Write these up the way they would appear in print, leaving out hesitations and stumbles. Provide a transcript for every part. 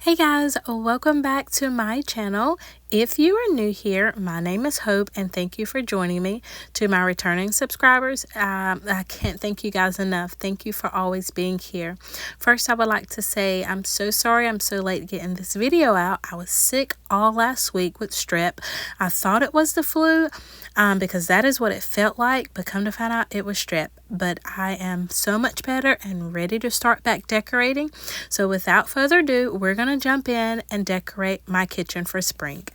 Hey guys, welcome back to my channel. If you are new here, my name is Hope and thank you for joining me. To my returning subscribers, I can't thank you guys enough. Thank you for always being here. First, I would like to say I'm so sorry I'm so late getting this video out. I was sick all last week with strep. I thought it was the flu because that is what it felt like, but come to find out it was strep. But I am so much better and ready to start back decorating. So without further ado, we're going to jump in and decorate my kitchen for spring.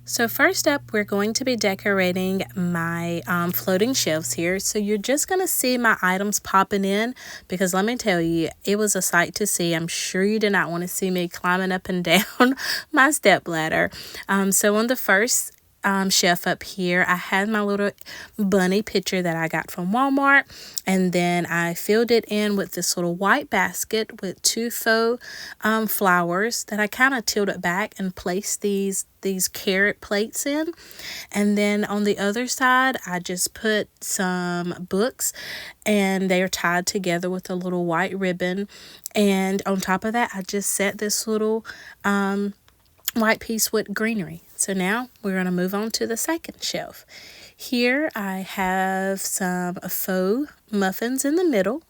So first up, we're going to be decorating my floating shelves here. So you're just going to see my items popping in because let me tell you, it was a sight to see. I'm sure you did not want to see me climbing up and down my step ladder. So on the first shelf up here, I had my little bunny picture that I got from Walmart, and then I filled it in with this little white basket with two faux flowers that I kind of tilted back and placed these carrot plates in. And then on the other side, I just put some books and they are tied together with a little white ribbon, and on top of that I just set this little white piece with greenery. So now we're going to move on to the second shelf. Here I have some faux muffins in the middle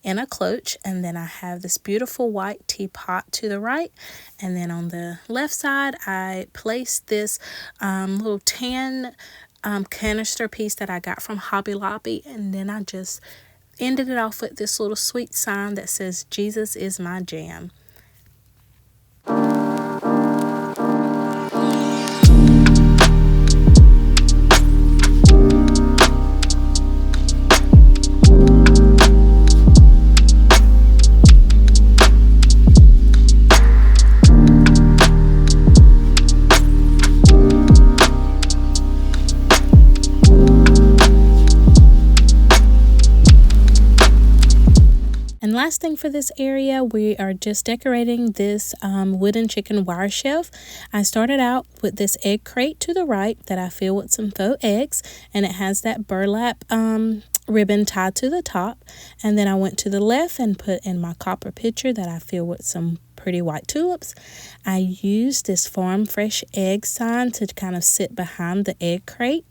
in a cloche, and then I have this beautiful white teapot to the right, and then on the left side I placed this little tan canister piece that I got from Hobby Lobby, and then I just ended it off with this little sweet sign that says Jesus is my jam. Last thing for this area, we are just decorating this wooden chicken wire shelf. I started out with this egg crate to the right that I filled with some faux eggs, and it has that burlap ribbon tied to the top. And then I went to the left and put in my copper pitcher that I filled with some pretty white tulips. I used this farm fresh egg sign to kind of sit behind the egg crate.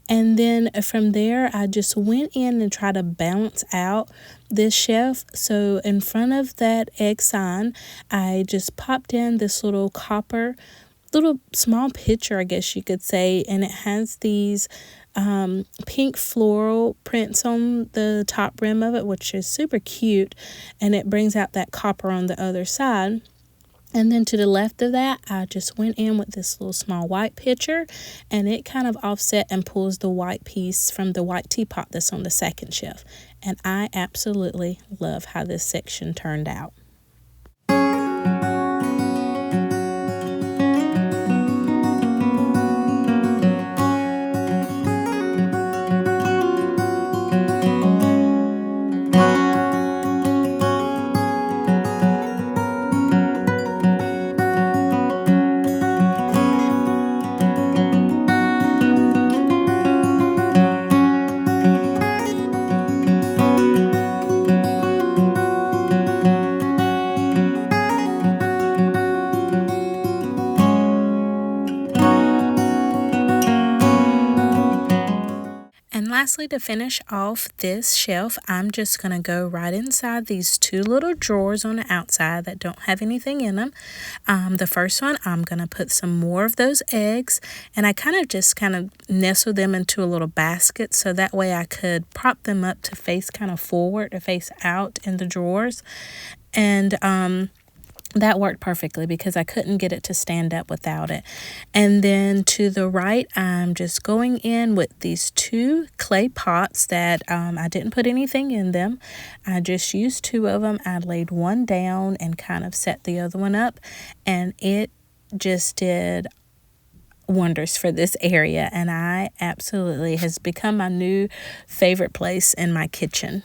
And then from there, I just went in and tried to balance out this shelf. So in front of that egg sign, I just popped in this little copper, little small picture, I guess you could say. And it has these pink floral prints on the top rim of it, which is super cute. And it brings out that copper on the other side. And then to the left of that, I just went in with this little small white pitcher, and it kind of offset and pulls the white piece from the white teapot that's on the second shelf. And I absolutely love how this section turned out. Lastly, to finish off this shelf, I'm just going to go right inside these two little drawers on the outside that don't have anything in them. The first one, I'm going to put some more of those eggs, and I kind of nestle them into a little basket so that way I could prop them up to face kind of forward, to face out in the drawers. And that worked perfectly because I couldn't get it to stand up without it. And then to the right, I'm just going in with these two clay pots that I didn't put anything in them. I just used two of them. I laid one down and kind of set the other one up, and it just did wonders for this area. And I absolutely has become my new favorite place in my kitchen.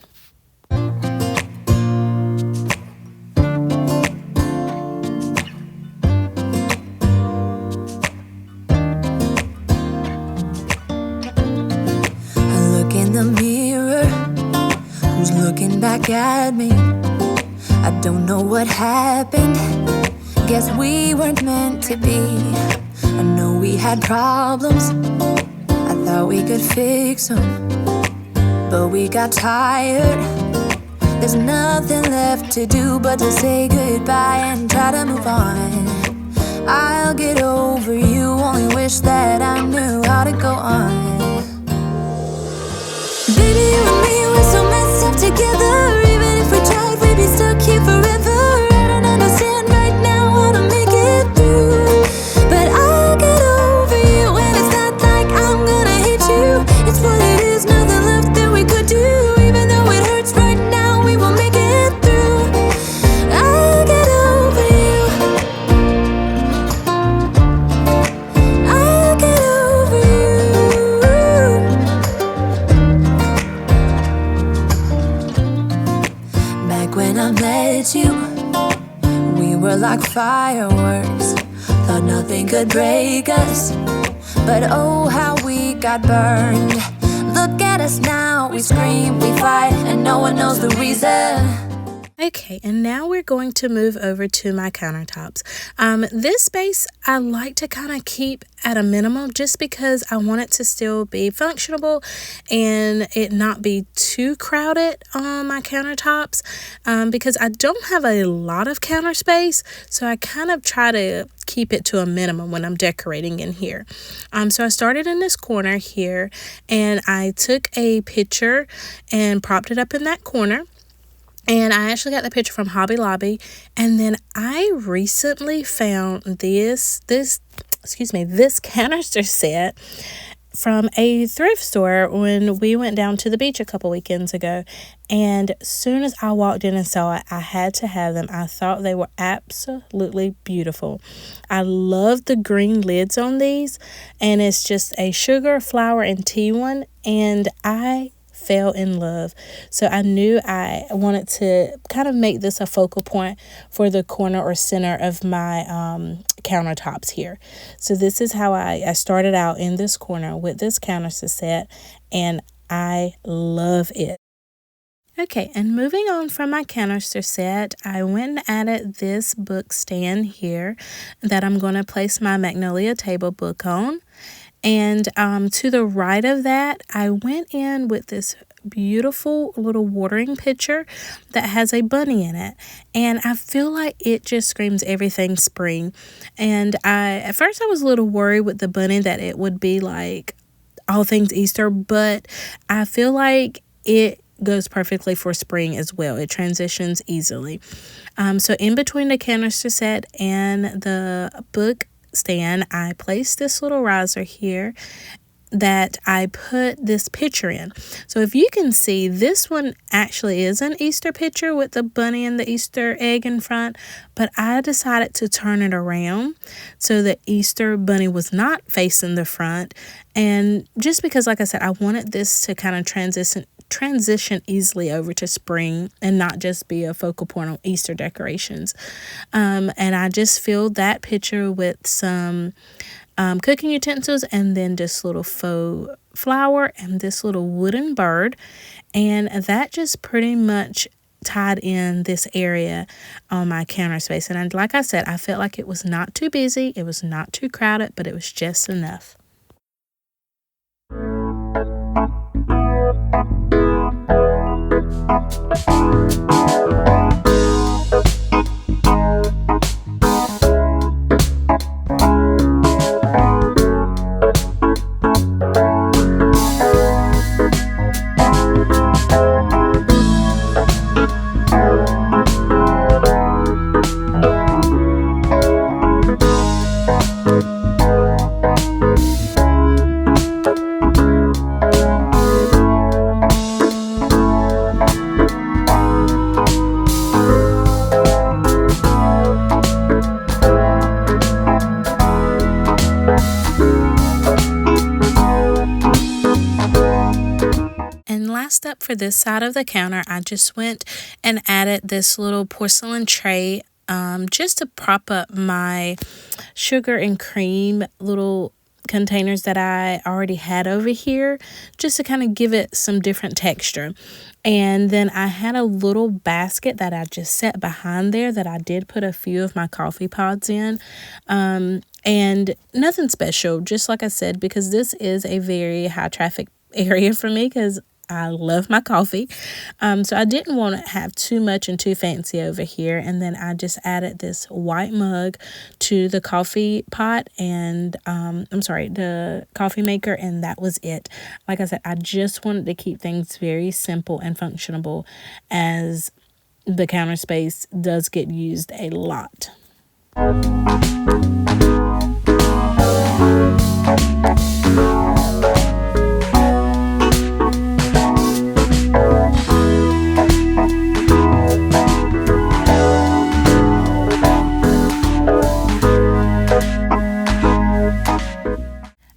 Looking back at me, I don't know what happened. Guess we weren't meant to be. I know we had problems, I thought we could fix them, but we got tired. There's nothing left to do but to say goodbye and try to move on. I'll get over you, only wish that I knew how to go on. Baby, you and me, we're so messed up together. Even if we tried, we'd be stuck here forever. I don't understand right now how to make it through, but I'll get over you, and it's not like I'm gonna hate you. It's what it is, nothing left that we could do. Even though it hurts right now, we will make it through. I'll get over you. I'll get over you. Back when I met you, we were like fireworks. Thought nothing could break us, but oh how we got burned. Look at us now, we scream, we fight, and no one knows the reason. Okay, and now we're going to move over to my countertops. This space I like to kind of keep at a minimum just because I want it to still be functional and it not be too crowded on my countertops, because I don't have a lot of counter space, so I kind of try to keep it to a minimum when I'm decorating in here. So I started in this corner here, and I took a picture and propped it up in that corner. And I actually got the picture from Hobby Lobby. And then I recently found this canister set from a thrift store when we went down to the beach a couple weekends ago. And as soon as I walked in and saw it, I had to have them. I thought they were absolutely beautiful. I love the green lids on these. And it's just a sugar, flour, and tea one. And I fell in love. So I knew I wanted to kind of make this a focal point for the corner or center of my countertops here. So this is how I started out in this corner with this canister set, and I love it. Okay, and moving on from my canister set, I went and added this book stand here that I'm going to place my Magnolia Table book on. And to the right of that, I went in with this beautiful little watering pitcher that has a bunny in it. And I feel like it just screams everything spring. And at first I was a little worried with the bunny that it would be like all things Easter, but I feel like it goes perfectly for spring as well. It transitions easily. So in between the canister set and the book stand, I placed this little riser here that I put this picture in. So if you can see, this one actually is an Easter picture with the bunny and the Easter egg in front, but I decided to turn it around so the Easter bunny was not facing the front. And just because, like I said, I wanted this to kind of transition easily over to spring and not just be a focal point on Easter decorations. And I just filled that picture with some cooking utensils and then this little faux flower and this little wooden bird, and that just pretty much tied in this area on my counter space. And like I said, I felt like it was not too busy, it was not too crowded, but it was just enough. Last up for this side of the counter, I just went and added this little porcelain tray just to prop up my sugar and cream little containers that I already had over here, just to kind of give it some different texture. And then I had a little basket that I just set behind there that I did put a few of my coffee pods in. And nothing special, just like I said, because this is a very high traffic area for me, because I love my coffee. So I didn't want to have too much and too fancy over here. And then I just added this white mug to the coffee pot and, the coffee maker. And that was it. Like I said, I just wanted to keep things very simple and functional, as the counter space does get used a lot.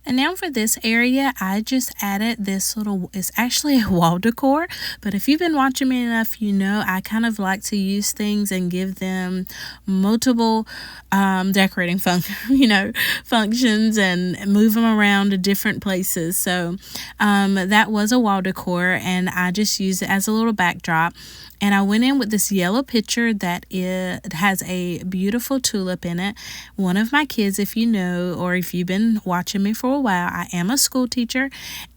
And now for this area, I just added this little, it's actually a wall decor, but if you've been watching me enough, you know I kind of like to use things and give them multiple decorating functions and move them around to different places. So that was a wall decor, and I just used it as a little backdrop. And I went in with this yellow picture that it has a beautiful tulip in it. One of my kids, if you know, or if you've been watching me for a while, I am a school teacher.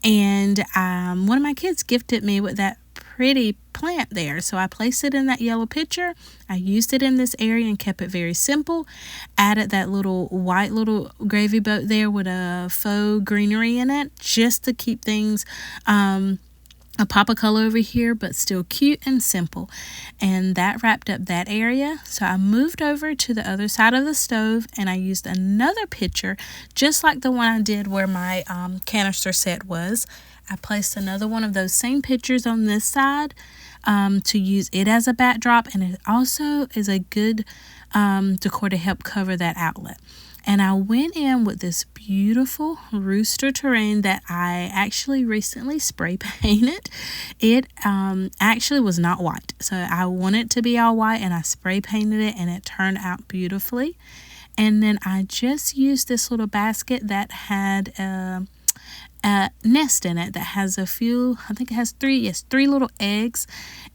And one of my kids gifted me with that pretty plant there. So I placed it in that yellow picture. I used it in this area and kept it very simple. Added that little white little gravy boat there with a faux greenery in it, just to keep things a pop of color over here, but still cute and simple. And that wrapped up that area. So I moved over to the other side of the stove, and I used another picture, just like the one I did where my canister set was. I placed another one of those same pictures on this side to use it as a backdrop, and it also is a good decor to help cover that outlet. And I went in with this beautiful rooster terrain that I actually recently spray painted. It actually was not white. So I wanted it to be all white, and I spray painted it, and it turned out beautifully. And then I just used this little basket that had a nest in it that has a few, I think it has three little eggs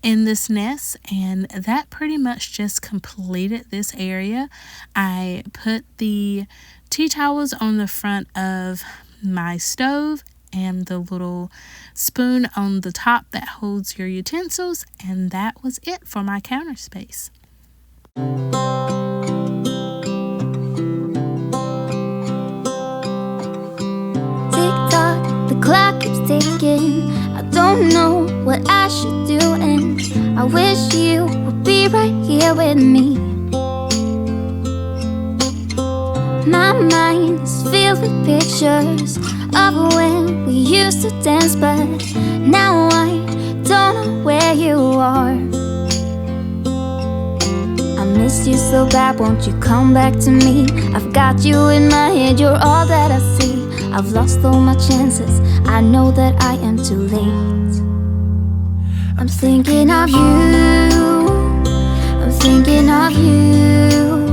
in this nest, and that pretty much just completed this area. I put the tea towels on the front of my stove and the little spoon on the top that holds your utensils, and that was it for my counter space. Clock keeps ticking. I don't know what I should do, and I wish you would be right here with me. My mind is filled with pictures of when we used to dance, but now I don't know where you are. I missed you so bad, won't you come back to me? I've got you in my head, you're all that I see. I've lost all my chances, I know that I am too late. I'm thinking of you, I'm thinking of you,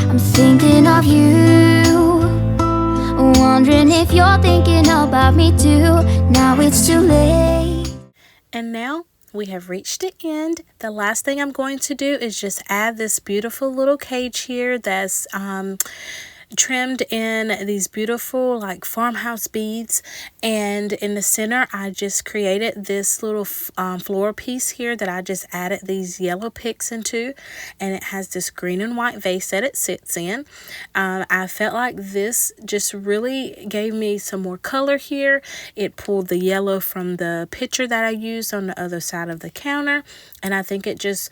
I'm thinking of you, wondering if you're thinking about me too. Now it's too late. And now we have reached the end. The last thing I'm going to do is just add this beautiful little cage here that's trimmed in these beautiful like farmhouse beads, and in the center I just created this little floral piece here that I just added these yellow picks into, and it has this green and white vase that it sits in. I felt like this just really gave me some more color here. It pulled the yellow from the picture that I used on the other side of the counter, and I think it just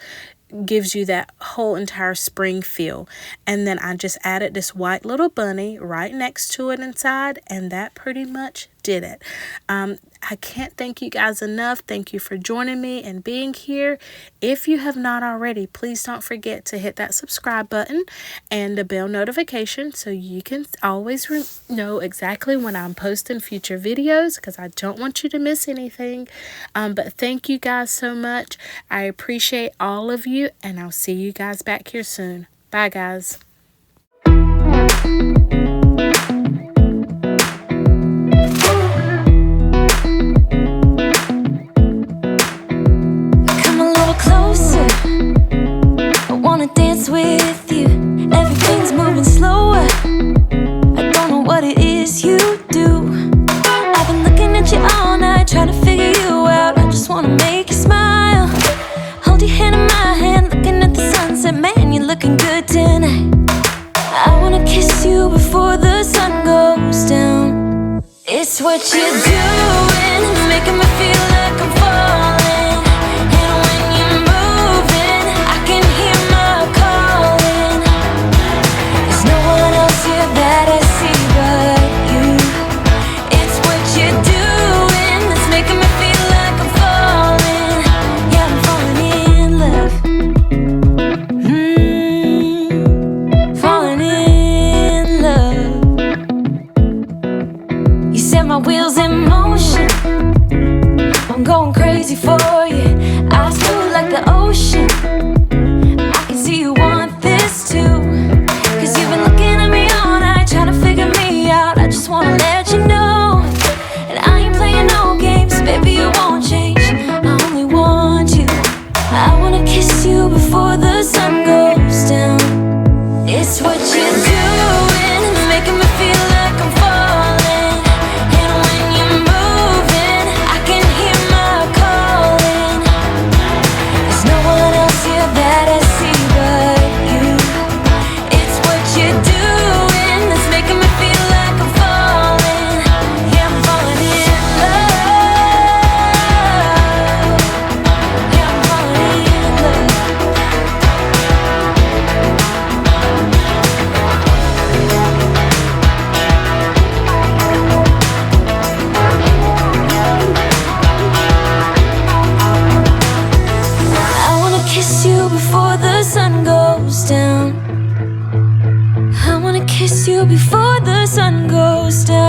gives you that whole entire spring feel. And then I just added this white little bunny right next to it inside, and that pretty much did it. I can't thank you guys enough. Thank you for joining me and being here. If you have not already, please don't forget to hit that subscribe button and the bell notification so you can always know exactly when I'm posting future videos, because I don't want you to miss anything. But thank you guys so much. I appreciate all of you, and I'll see you guys back here soon. Bye guys. looking good tonight. I wanna kiss you before the sun goes down. It's what you're doing, making me feel like I'm falling. And when you're moving, I can hear my calling. There's no one else here that I see but you. It's what you're doing that's making me feel like I'm falling. Yeah, I'm falling in love. Falling in love. You set my wheels in motion. I'm going crazy for you. Eyes blue like the ocean. I can see you want this too. Cause you've been looking at me all night, trying to figure me out. I just wanna let you know, and I ain't playing no games, baby, you won't change. I only want you. I wanna kiss you before the sun goes down. It's what you're doing, making me feel like I'm falling. And when you're moving, I can hear my calling. There's no one else here that I see but you. It's what you're doing that's making me feel like I'm falling. Yeah, I'm falling in love. Yeah, I'm falling in love. I wanna kiss you before the sun goes down. I wanna kiss you before the sun goes down.